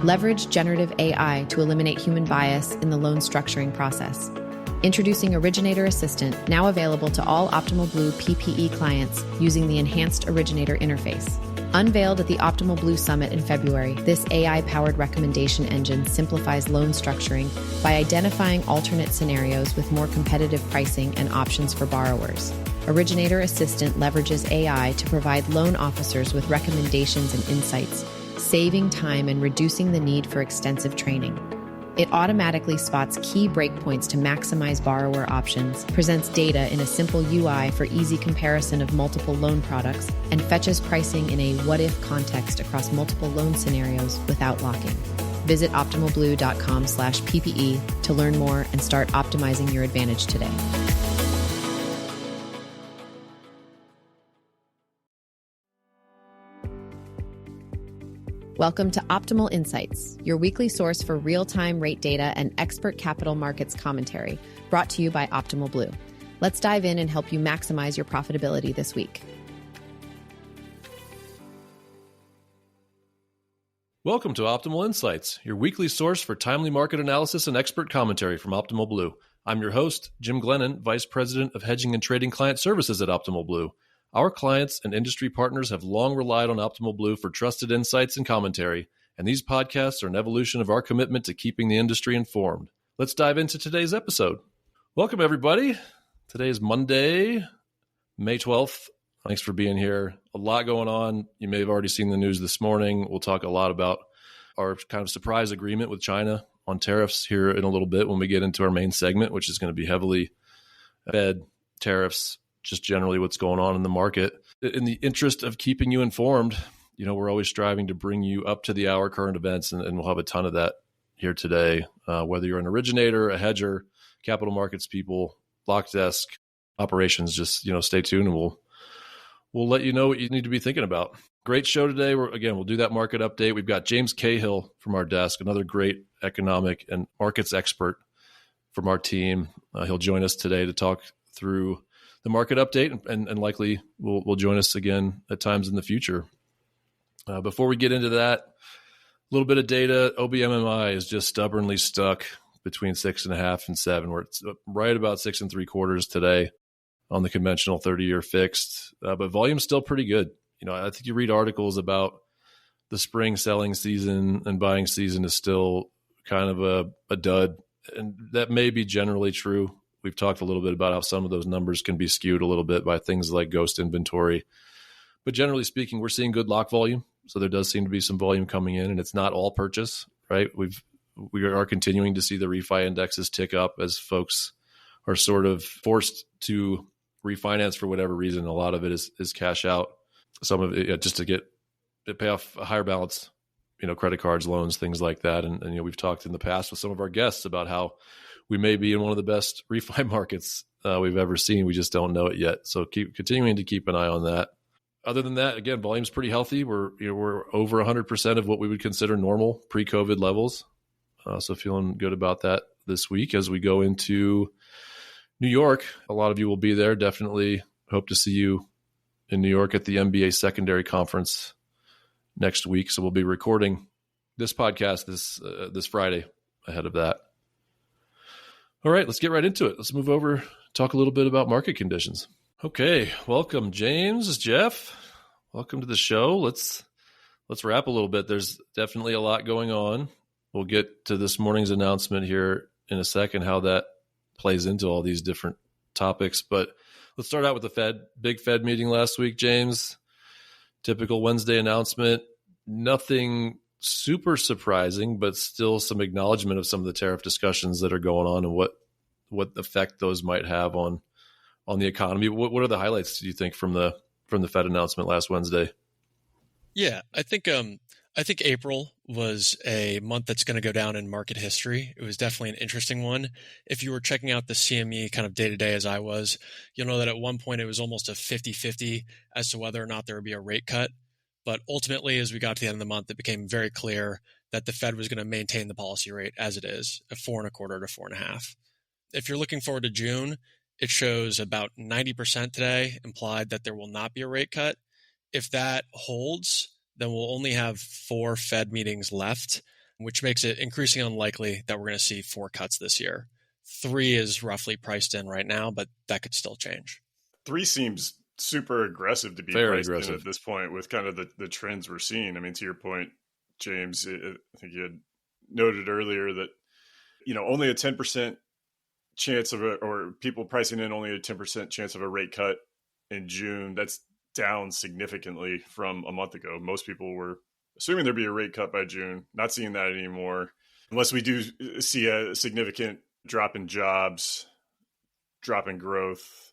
Leverage generative AI to eliminate human bias in the loan structuring process. Introducing Originator Assistant, now available to all Optimal Blue PPE clients using the enhanced Originator interface. Unveiled at the Optimal Blue Summit in February, this AI-powered recommendation engine simplifies loan structuring by identifying alternate scenarios with more competitive pricing and options for borrowers. Originator Assistant leverages AI to provide loan officers with recommendations and insights, saving time and reducing the need for extensive training. It automatically spots key breakpoints to maximize borrower options, presents data in a simple UI for easy comparison of multiple loan products, and fetches pricing in a what-if context across multiple loan scenarios without locking. Visit optimalblue.com/PPE to learn more and start optimizing your advantage today. Welcome to Optimal Insights, your weekly source for real-time rate data and expert capital markets commentary, brought to you by Optimal Blue. Let's dive in and help you maximize your profitability this week. Welcome to Optimal Insights, your weekly source for timely market analysis and expert commentary from Optimal Blue. I'm your host, Jim Glennon, Vice President of Hedging and Trading Client Services at Optimal Blue. Our clients and industry partners have long relied on Optimal Blue for trusted insights and commentary, and these podcasts are an evolution of our commitment to keeping the industry informed. Let's dive into today's episode. Welcome, everybody. Today is Monday, May 12th. Thanks for being here. A lot going on. You may have already seen the news this morning. We'll talk a lot about our kind of surprise agreement with China on tariffs here in a little bit when we get into our main segment, which is going to be heavily Fed, tariffs, just generally what's going on in the market. In the interest of keeping you informed, we're always striving to bring you up to the hour current events, and we'll have a ton of that here today. Whether you're an originator, a hedger, capital markets people, block desk, operations, just, stay tuned and we'll let you know what you need to be thinking about. Great show today. We'll do that market update. We've got James Cahill from our desk, another great economic and markets expert from our team. He'll join us today to talk through the market update and likely will join us again at times in the future. Before we get into that, a little bit of data. OBMMI is just stubbornly stuck between 6.5 and 7. We're right about 6 3/4 today on the conventional 30-year fixed, but volume's still pretty good. I think you read articles about the spring selling season and buying season is still kind of a dud, and that may be generally true. We've talked a little bit about how some of those numbers can be skewed a little bit by things like ghost inventory. But generally speaking, we're seeing good lock volume. So there does seem to be some volume coming in, and it's not all purchase, right? We are continuing to see the refi indexes tick up as folks are sort of forced to refinance for whatever reason. A lot of it is cash out. Some of it just to pay off a higher balance, credit cards, loans, things like that. And we've talked in the past with some of our guests about how we may be in one of the best refi markets we've ever seen. We just don't know it yet. So continuing to keep an eye on that. Other than that, again, volume's pretty healthy. We're over 100% of what we would consider normal pre-COVID levels. So feeling good about that this week as we go into New York. A lot of you will be there. Definitely hope to see you in New York at the MBA Secondary Conference next week. So we'll be recording this podcast this Friday ahead of that. All right, let's get right into it. Let's move over, talk a little bit about market conditions. Okay, welcome, James, Jeff. Welcome to the show. Let's wrap a little bit. There's definitely a lot going on. We'll get to this morning's announcement here in a second, how that plays into all these different topics. But let's start out with the Fed. Big Fed meeting last week, James. Typical Wednesday announcement. Nothing super surprising, but still some acknowledgement of some of the tariff discussions that are going on and what effect those might have on the economy. What are the highlights, do you think, from the Fed announcement last Wednesday? Yeah, I think April was a month that's going to go down in market history. It was definitely an interesting one. If you were checking out the CME kind of day-to-day as I was, you'll know that at one point it was almost a 50-50 as to whether or not there would be a rate cut. But ultimately, as we got to the end of the month, it became very clear that the Fed was going to maintain the policy rate as it is, at 4.25 to 4.5. If you're looking forward to June, it shows about 90% today implied that there will not be a rate cut. If that holds, then we'll only have 4 Fed meetings left. which makes it increasingly unlikely that we're going to see 4 cuts this year. 3 is roughly priced in right now, but that could still change. 3 seems super aggressive to be Very priced aggressive in at this point with kind of the trends we're seeing. I mean, to your point, James, I think you had noted earlier that, only a 10% chance or people pricing in only a 10% chance of a rate cut in June. That's down significantly from a month ago. Most people were assuming there'd be a rate cut by June. Not seeing that anymore, unless we do see a significant drop in jobs, drop in growth.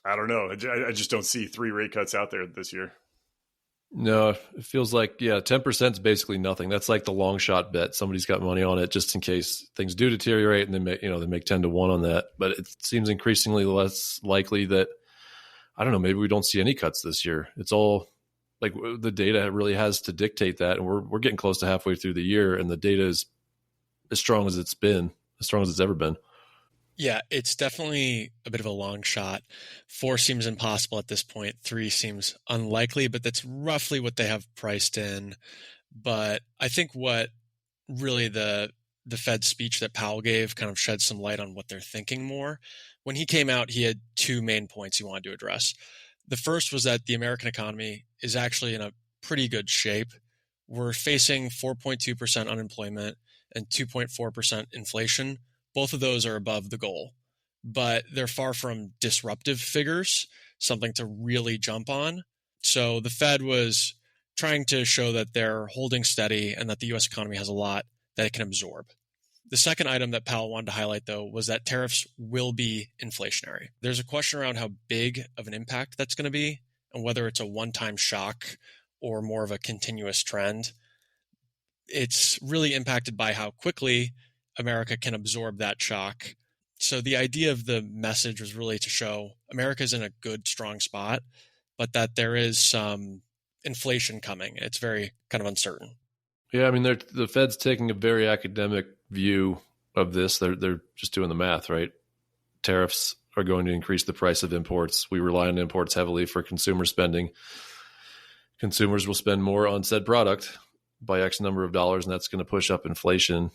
I don't know. I just don't see 3 rate cuts out there this year. No, it feels like, 10% is basically nothing. That's like the long shot bet. Somebody's got money on it just in case things do deteriorate, and they make 10 to 1 on that. But it seems increasingly less likely that, I don't know, maybe we don't see any cuts this year. It's all like the data really has to dictate that. And we're getting close to halfway through the year, and the data is as strong as it's been, as strong as it's ever been. Yeah, it's definitely a bit of a long shot. 4 seems impossible at this point. 3 seems unlikely, but that's roughly what they have priced in. But I think what really the Fed speech that Powell gave kind of shed some light on what they're thinking more. When he came out, he had 2 main points he wanted to address. The first was that the American economy is actually in a pretty good shape. We're facing 4.2% unemployment and 2.4% inflation. Both of those are above the goal, but they're far from disruptive figures, something to really jump on. So the Fed was trying to show that they're holding steady and that the U.S. economy has a lot that it can absorb. The second item that Powell wanted to highlight, though, was that tariffs will be inflationary. There's a question around how big of an impact that's going to be and whether it's a one-time shock or more of a continuous trend. It's really impacted by how quickly America can absorb that shock. So the idea of the message was really to show America's in a good, strong spot, but that there is some inflation coming. It's very kind of uncertain. Yeah, I mean, the Fed's taking a very academic view of this. They're just doing the math, right? Tariffs are going to increase the price of imports. We rely on imports heavily for consumer spending. Consumers will spend more on said product by X number of dollars, and that's going to push up inflation.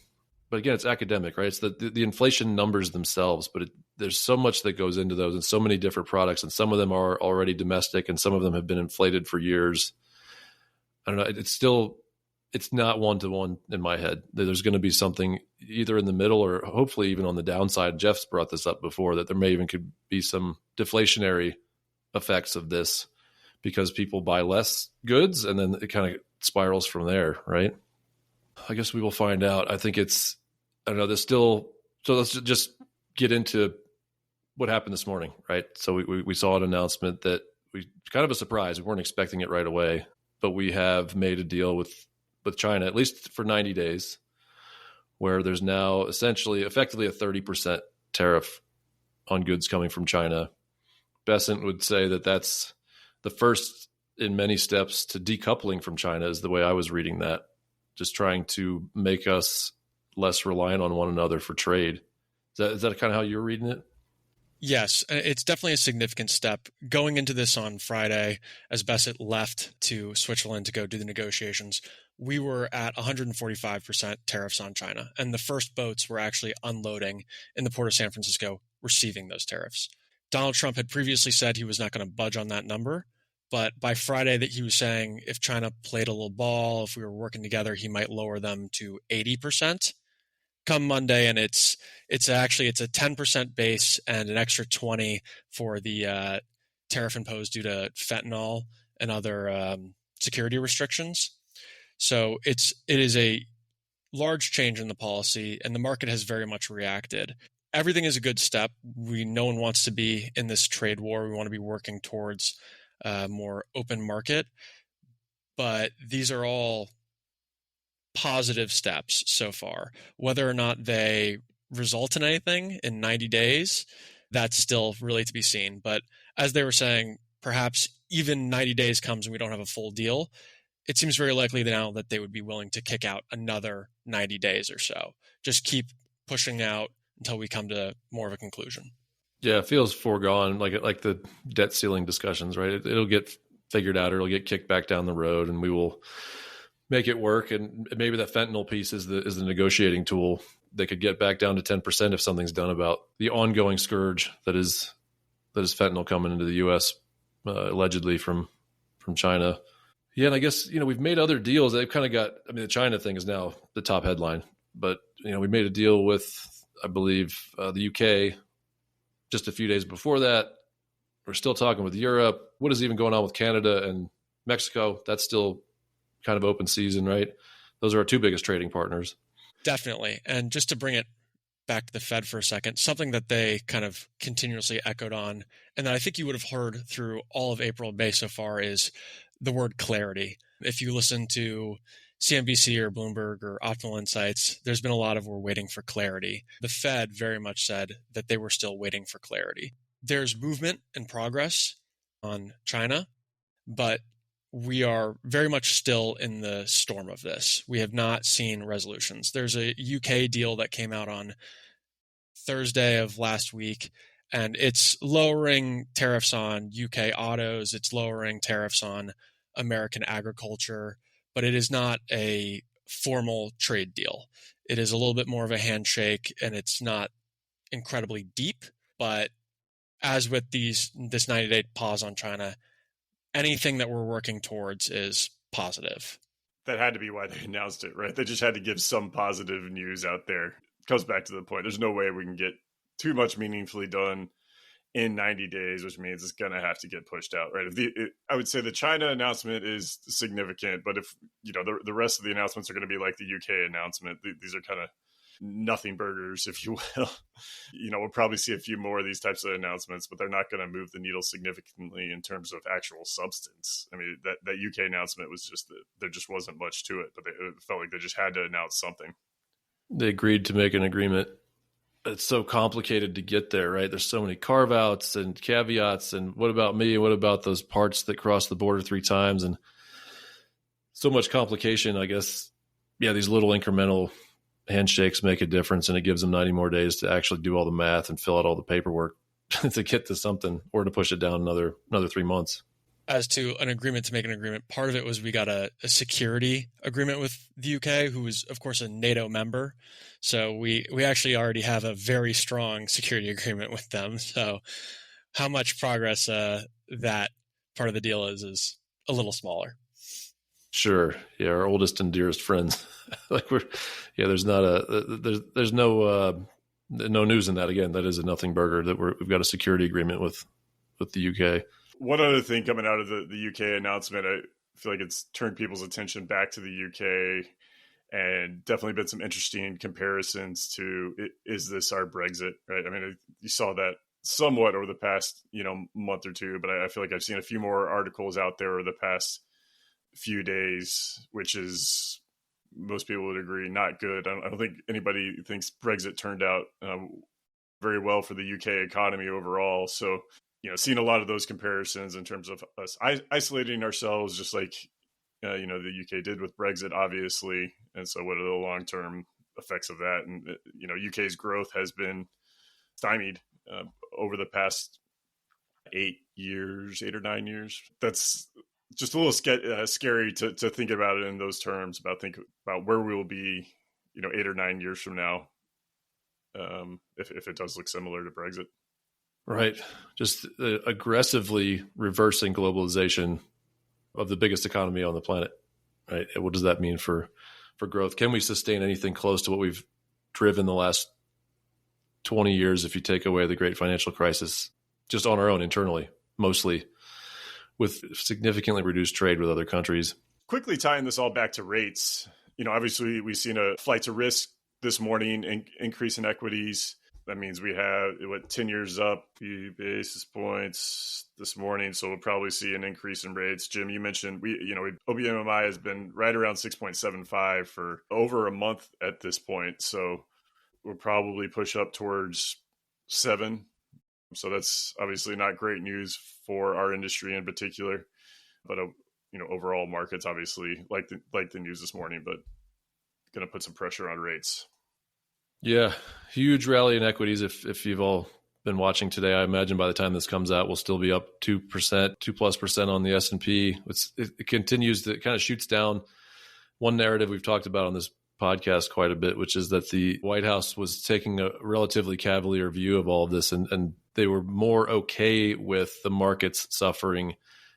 But again, it's academic, right? It's the inflation numbers themselves, but there's so much that goes into those and so many different products, and some of them are already domestic and some of them have been inflated for years. I don't know. It's not one-to-one in my head. There's going to be something either in the middle or hopefully even on the downside. Jeff's brought this up before, that there may even could be some deflationary effects of this because people buy less goods and then it kind of spirals from there, right? I guess we will find out. I think there's still, so let's just get into what happened this morning, right? So we saw an announcement that kind of a surprise. We weren't expecting it right away, but we have made a deal with China, at least for 90 days, where there's now effectively a 30% tariff on goods coming from China. Bessent would say that that's the first in many steps to decoupling from China, is the way I was reading that. Just trying to make us less reliant on one another for trade. Is that kind of how you're reading it? Yes, it's definitely a significant step. Going into this on Friday, as Bessent left to Switzerland to go do the negotiations, we were at 145% tariffs on China. And the first boats were actually unloading in the port of San Francisco, receiving those tariffs. Donald Trump had previously said he was not going to budge on that number. But by Friday, that he was saying if China played a little ball, if we were working together, he might lower them to 80%. Come Monday, and it's a 10% base and an extra 20 for the tariff imposed due to fentanyl and other security restrictions. So it is a large change in the policy, and the market has very much reacted. Everything is a good step. No one wants to be in this trade war. We want to be working towards a more open market, but these are all positive steps so far. Whether or not they result in anything in 90 days, that's still really to be seen. But as they were saying, perhaps even 90 days comes and we don't have a full deal, it seems very likely now that they would be willing to kick out another 90 days or so. Just keep pushing out until we come to more of a conclusion. Yeah, it feels foregone, like the debt ceiling discussions, right? It'll get figured out, or it'll get kicked back down the road, and we will make it work. And maybe that fentanyl piece is the negotiating tool. They could get back down to 10% if something's done about the ongoing scourge that is fentanyl coming into the U.S. Allegedly from China. Yeah, and I guess we've made other deals. They've kind of got. I mean, the China thing is now the top headline, but we made a deal with, I believe, the UK just a few days before that. We're still talking with Europe. What is even going on with Canada and Mexico? That's still kind of open season, right? Those are our two biggest trading partners. Definitely. And just to bring it back to the Fed for a second, something that they kind of continuously echoed on, and that I think you would have heard through all of April and May so far, is the word clarity. If you listen to CNBC or Bloomberg or Optimal Insights, there's been a lot of we're waiting for clarity. The Fed very much said that they were still waiting for clarity. There's movement and progress on China, but we are very much still in the storm of this. We have not seen resolutions. There's a UK deal that came out on Thursday of last week, and it's lowering tariffs on UK autos. It's lowering tariffs on American agriculture, but it is not a formal trade deal. It is a little bit more of a handshake, and it's not incredibly deep, but as with this 90-day pause on China, anything that we're working towards is positive. That had to be why they announced it, right? They just had to give some positive news out there. It comes back to the point. There's no way we can get too much meaningfully done in 90 days, which means it's going to have to get pushed out, right? I would say the China announcement is significant, but if the rest of the announcements are going to be like the UK announcement, these are kind of nothing burgers, if you will. We'll probably see a few more of these types of announcements, but they're not going to move the needle significantly in terms of actual substance. I mean, that UK announcement was just that there just wasn't much to it, but it felt like they just had to announce something. They agreed to make an agreement. It's so complicated to get there, right? There's so many carve-outs and caveats, and what about me? What about those parts that cross the border 3 times? And so much complication, I guess. Yeah, these little incremental handshakes make a difference, and it gives them 90 more days to actually do all the math and fill out all the paperwork to get to something, or to push it down another 3 months. As to an agreement to make an agreement, part of it was we got a security agreement with the UK, who is, of course, a NATO member. So we actually already have a very strong security agreement with them. So how much progress that part of the deal is a little smaller. Sure. Yeah, our oldest and dearest friends. There's no news in that. Again, that is a nothing burger that we've got a security agreement with the UK. One other thing coming out of the UK announcement, I feel like it's turned people's attention back to the UK, and definitely been some interesting comparisons to, is this our Brexit, right? I mean, you saw that somewhat over the past, month or two, but I feel like I've seen a few more articles out there over the past few days, which is, most people would agree, not good. I don't think anybody thinks Brexit turned out very well for the UK economy overall. So, seeing a lot of those comparisons in terms of us isolating ourselves, just like, the UK did with Brexit, obviously. And so what are the long-term effects of that? And, UK's growth has been stymied over the past 8 or 9 years. That's just a little scary to think about it in those terms, about where we will be, 8 or 9 years from now, if it does look similar to Brexit. Right. Just aggressively reversing globalization of the biggest economy on the planet. Right. What does that mean for growth? Can we sustain anything close to what we've driven the last 20 years if you take away the great financial crisis, just on our own internally, mostly, with significantly reduced trade with other countries? Quickly tying this all back to rates, obviously we've seen a flight to risk this morning, increase in equities. That means we have 10 years up, few basis points this morning. So we'll probably see an increase in rates. Jim, you mentioned OBMMI has been right around 6.75 for over a month at this point. So we'll probably push up towards 7. So that's obviously not great news for our industry in particular, but overall markets obviously like the news this morning, but going to put some pressure on rates. Yeah, huge rally in equities. If you've all been watching today, I imagine by the time this comes out, we'll still be up 2%, 2+% on the S&P. It continues to kind of shoots down one narrative we've talked about on this podcast quite a bit, which is that the White House was taking a relatively cavalier view of all of this, and they were more okay with the markets suffering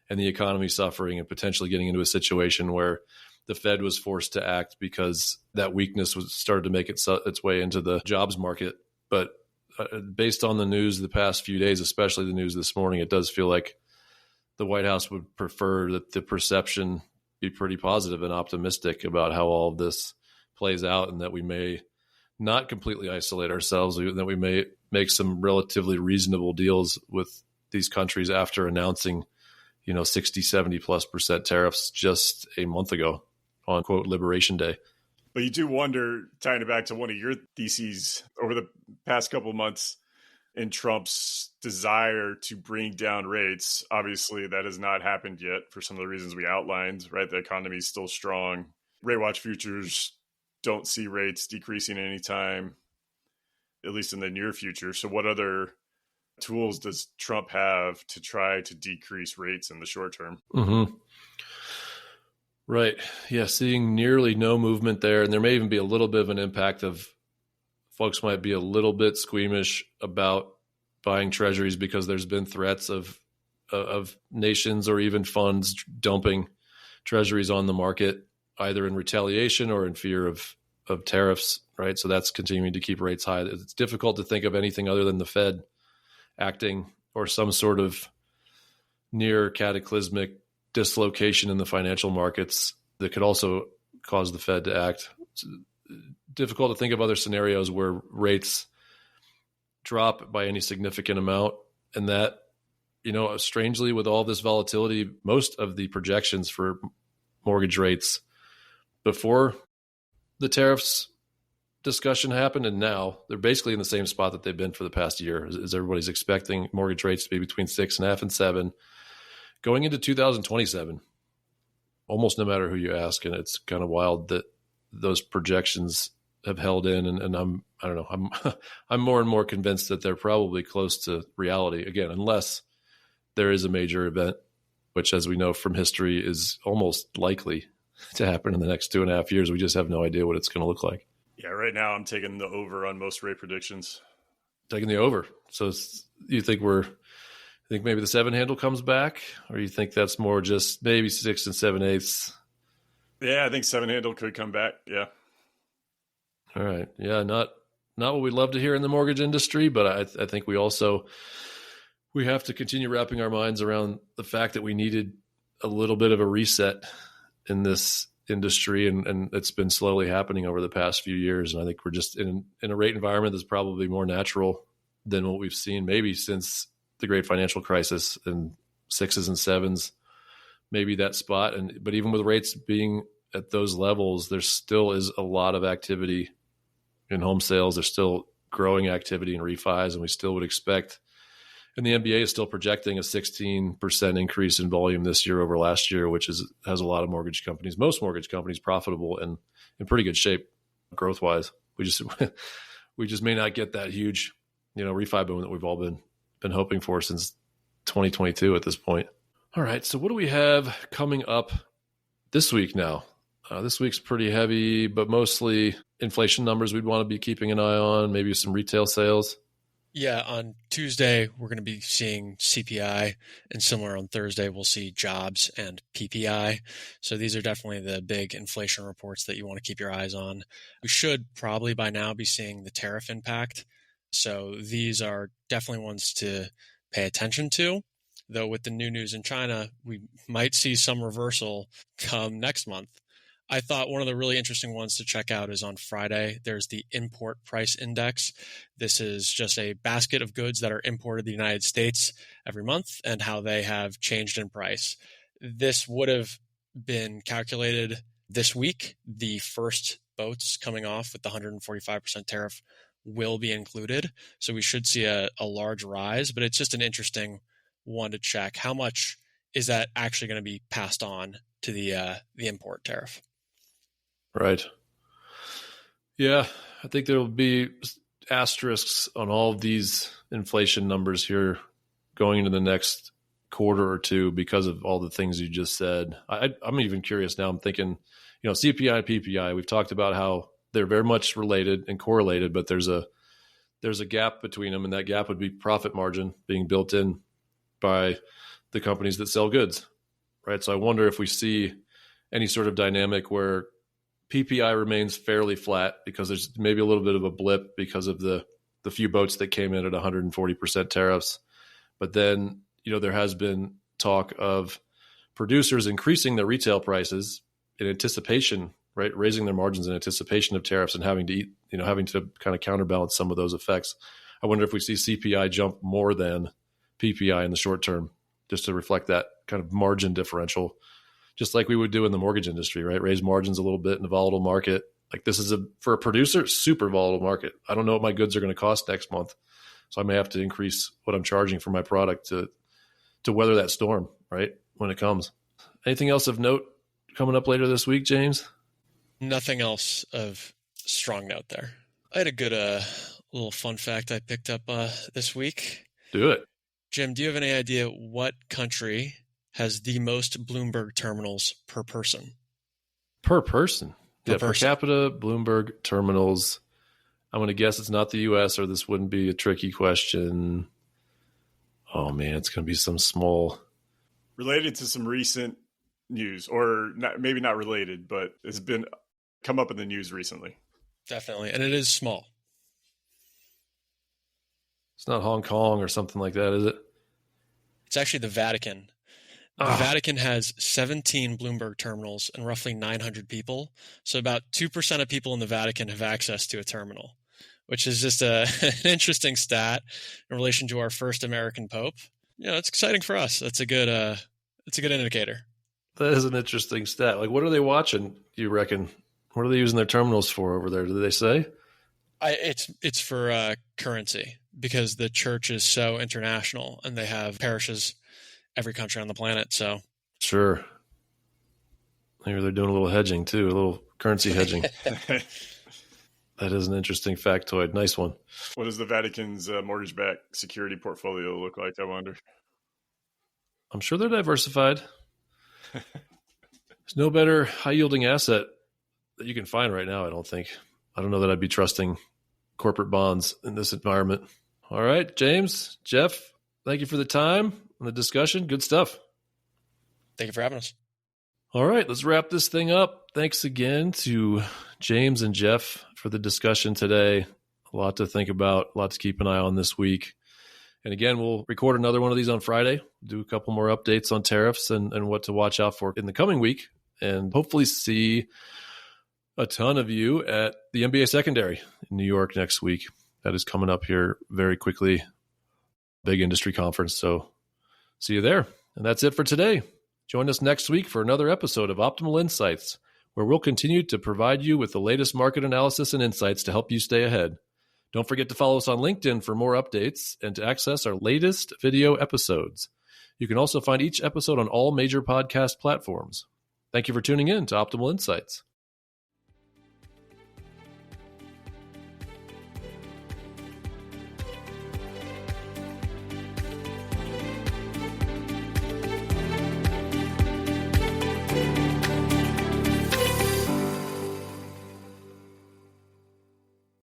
and the economy suffering and potentially getting into a situation where the Fed was forced to act because that weakness was started to make its way into the jobs market. But based on the news the past few days, especially the news this morning, it does feel like the White House would prefer that the perception be pretty positive and optimistic about how all of this plays out, and that we may not completely isolate ourselves, that we may make some relatively reasonable deals with these countries after announcing, 60, 70+% tariffs just a month ago on, quote, Liberation Day. But you do wonder, tying it back to one of your theses over the past couple of months, in Trump's desire to bring down rates. Obviously, that has not happened yet for some of the reasons we outlined, right? The economy is still strong. Rate watch futures don't see rates decreasing anytime, at least in the near future. So what other tools does Trump have to try to decrease rates in the short term? Mm-hmm. Right. Yeah, seeing nearly no movement there. And there may even be a little bit of an impact of folks might be a little bit squeamish about buying treasuries because there's been threats of nations or even funds dumping treasuries on the market, either in retaliation or in fear of tariffs, right? So that's continuing to keep rates high. It's difficult to think of anything other than the Fed acting or some sort of near cataclysmic dislocation in the financial markets that could also cause the Fed to act. It's difficult to think of other scenarios where rates drop by any significant amount. And that, strangely, with all this volatility, most of the projections for mortgage rates before the tariffs discussion happened and now, they're basically in the same spot that they've been for the past year, as everybody's expecting mortgage rates to be between 6.5 and 7 going into 2027, almost no matter who you ask. And it's kind of wild that those projections have held in. And I don't know, I'm more and more convinced that they're probably close to reality again, unless there is a major event, which, as we know from history, is almost likely to happen in the next 2.5 years. We just have no idea what it's going to look like. Yeah, right now I'm taking the over on most rate predictions. Taking the over. So you think maybe the 7 handle comes back, or you think that's more just maybe 6 7/8? Yeah, I think 7 handle could come back. Yeah. All right. Yeah, not what we'd love to hear in the mortgage industry, but I think we have to continue wrapping our minds around the fact that we needed a little bit of a reset in this industry, and it's been slowly happening over the past few years. And I think we're just in a rate environment that's probably more natural than what we've seen maybe since the great financial crisis, and 6s and 7s, maybe that spot. But even with rates being at those levels, there still is a lot of activity in home sales. There's still growing activity in refis, and we still would expect, and the MBA is still projecting a 16% increase in volume this year over last year, which has a lot of most mortgage companies profitable and in pretty good shape growth wise. We just may not get that huge, refi boom that we've all been hoping for since 2022 at this point. All right. So what do we have coming up this week now? This week's pretty heavy, but mostly inflation numbers we'd want to be keeping an eye on, maybe some retail sales. Yeah, on Tuesday, we're going to be seeing CPI, and similar on Thursday, we'll see jobs and PPI. So these are definitely the big inflation reports that you want to keep your eyes on. We should probably by now be seeing the tariff impact. So these are definitely ones to pay attention to, though with the new news in China, we might see some reversal come next month. I thought one of the really interesting ones to check out is on Friday. There's the import price index. This is just a basket of goods that are imported to the United States every month and how they have changed in price. This would have been calculated this week. The first boats coming off with the 145% tariff will be included. So we should see a large rise, but it's just an interesting one to check. How much is that actually going to be passed on to the import tariff? Right. Yeah, I think there will be asterisks on all of these inflation numbers here going into the next quarter or two because of all the things you just said. I'm even curious now. I'm thinking, CPI and PPI, we've talked about how they're very much related and correlated, but there's a gap between them, and that gap would be profit margin being built in by the companies that sell goods, right? So I wonder if we see any sort of dynamic where PPI remains fairly flat because there's maybe a little bit of a blip because of the few boats that came in at 140% tariffs. But then, there has been talk of producers increasing their retail prices in anticipation, right? Raising their margins in anticipation of tariffs and having to kind of counterbalance some of those effects. I wonder if we see CPI jump more than PPI in the short term, just to reflect that kind of margin differential, just like we would do in the mortgage industry, right? Raise margins a little bit in a volatile market. Like this is for a producer, super volatile market. I don't know what my goods are going to cost next month. So I may have to increase what I'm charging for my product to weather that storm, right? When it comes. Anything else of note coming up later this week, James? Nothing else of strong note there. I had a good little fun fact I picked up this week. Do it. Jim, do you have any idea what country has the most Bloomberg terminals per person? Per person? Per capita Bloomberg terminals. I'm going to guess it's not the U.S., or this wouldn't be a tricky question. Oh, man, it's going to be some small. Related to some recent news, or maybe not related, but it's been come up in the news recently. Definitely, and it is small. It's not Hong Kong or something like that, is it? It's actually the Vatican. The Vatican has 17 Bloomberg terminals and roughly 900 people. So about 2% of people in the Vatican have access to a terminal, which is just an interesting stat in relation to our first American Pope. It's exciting for us. That's a good indicator. That is an interesting stat. Like, what are they watching, you reckon? What are they using their terminals for over there? Do they say? It's for currency, because the church is so international and they have parishes every country on the planet. So sure. Maybe they're doing a little hedging too, a little currency hedging. That is an interesting factoid. Nice one. What does the Vatican's mortgage-backed security portfolio look like, I wonder? I'm sure they're diversified. There's no better high-yielding asset that you can find right now, I don't think. I don't know that I'd be trusting corporate bonds in this environment. All right, James, Jeff, thank you for the time and the discussion. Good stuff. Thank you for having us. All right, let's wrap this thing up. Thanks again to James and Jeff for the discussion today. A lot to think about, a lot to keep an eye on this week. And again, we'll record another one of these on Friday, do a couple more updates on tariffs and what to watch out for in the coming week, and hopefully see a ton of you at the MBA Secondary in New York next week. That is coming up here very quickly. Big industry conference. So see you there. And that's it for today. Join us next week for another episode of Optimal Insights, where we'll continue to provide you with the latest market analysis and insights to help you stay ahead. Don't forget to follow us on LinkedIn for more updates and to access our latest video episodes. You can also find each episode on all major podcast platforms. Thank you for tuning in to Optimal Insights.